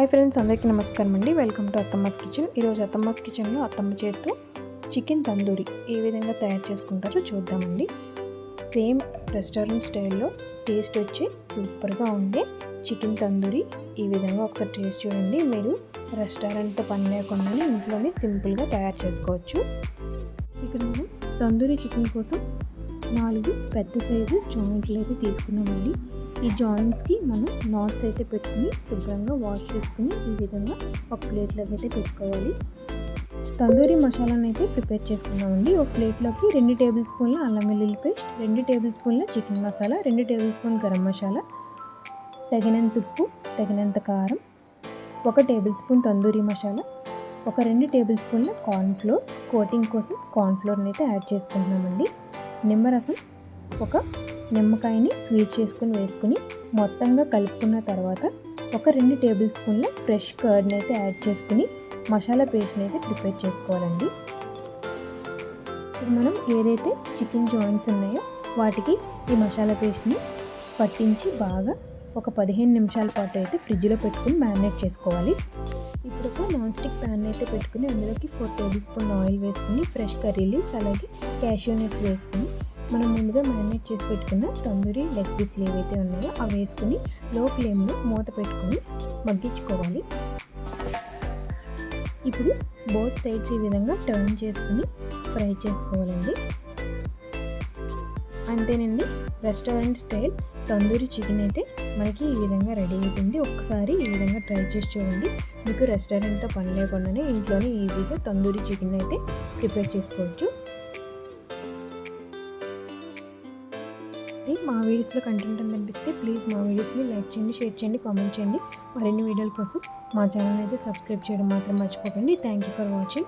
Hi friends, అందరికీ నమస్కారం అండి. Welcome to అత్తమ్మస్ kitchen. ఈరోజు అత్తమ్మస్ కిచెన్లో అత్తమ్మ చేతితో చికెన్ తందూరి ఏ విధంగా తయారు చేసుకుంటారో చూద్దామండి. సేమ్ రెస్టారెంట్ స్టైల్లో టేస్ట్ వచ్చే సూపర్గా ఉండే చికెన్ తందూరి ఈ విధంగా ఒకసారి టేస్ట్ చూడండి. మీరు రెస్టారెంట్తో పని లేకుండానే ఇంట్లోనే సింపుల్గా తయారు చేసుకోవచ్చు. ఇక్కడ మనం తందూరి చికెన్ కోసం 4 పెద్ద సైజు జాయింట్లు అయితే తీసుకున్నామండి. ఈ జాయింట్స్కి మనం నాట్స్ అయితే పెట్టుకుని శుభ్రంగా వాష్ చేసుకుని ఈ విధంగా ఒక ప్లేట్లోకి అయితే పెట్టుకోవాలి. తందూరి మసాలాను అయితే ప్రిపేర్ చేసుకున్నామండి. ఒక ప్లేట్లోకి 2 టేబుల్ స్పూన్ల అల్లం వెల్లుల్లి పేస్ట్, 2 టేబుల్ స్పూన్ల chicken masala, 2 table spoon garam masala, తగినంత ఉప్పు, తగినంత కారం, 1 టేబుల్ స్పూన్ తందూరి మసాలా, ఒక 2 టేబుల్ స్పూన్ల కార్న్ఫ్లోర్, కోటింగ్ కోసం కార్న్ఫ్లోర్ని అయితే యాడ్ చేసుకుంటున్నామండి. నిమ్మరసం, ఒక నిమ్మకాయని స్క్వీజ్ చేసుకుని వేసుకుని మొత్తంగా కలుపుకున్న తర్వాత ఒక 2 టేబుల్ స్పూన్ల ఫ్రెష్ కర్డ్ని అయితే యాడ్ చేసుకుని మసాలా పేస్ట్ని అయితే ప్రిపేర్ చేసుకోవాలండి. ఇప్పుడు మనం ఏదైతే చికెన్ జాయింట్స్ ఉన్నాయో వాటికి ఈ మసాలా పేస్ట్ని పట్టించి బాగా ఒక 15 నిమిషాల పాటు అయితే ఫ్రిడ్జ్లో పెట్టుకుని మ్యారినేట్ చేసుకోవాలి. ఇప్పుడు ఒక నాన్ స్టిక్ ప్యాన్ అయితే పెట్టుకుని అందులోకి 4 టేబుల్ స్పూన్ ఆయిల్ వేసుకుని ఫ్రెష్ కర్రీ లీవ్స్ అలాగే క్యాష్యూ నట్స్ వేసుకుని మనం ముందుగా మ్యారినేట్ చేసి పెట్టుకున్న తందూరి లెగ్ పీస్లు ఏవైతే ఉన్నాయో అవి వేసుకుని లో ఫ్లేమ్లో మూత పెట్టుకుని మగ్గించుకోవాలి. ఇప్పుడు బోత్ సైడ్స్ ఈ విధంగా టర్న్ చేసుకుని ఫ్రై చేసుకోవాలండి. అంతేనండి, రెస్టారెంట్ స్టైల్ తందూరి చికెన్ అయితే మనకి ఈ విధంగా రెడీ అయిపోయింది. ఒక్కసారి ఈ విధంగా ట్రై చేసి చూడండి. మీకు రెస్టారెంట్తో పని లేకుండానే ఇంట్లోనే ఈజీగా తందూరి చికెన్ అయితే ప్రిపేర్ చేసుకోవచ్చు. మా వీడియోస్లో కంటెంట్ అనిపిస్తే ప్లీజ్ మా వీడియోస్ని లైక్ చేయండి, షేర్ చేయండి, కామెంట్ చేయండి. మరిన్ని వీడియోల కోసం మా ఛానల్ అయితే సబ్స్క్రైబ్ చేయడం మాత్రం మర్చిపోకండి. Thank you for watching.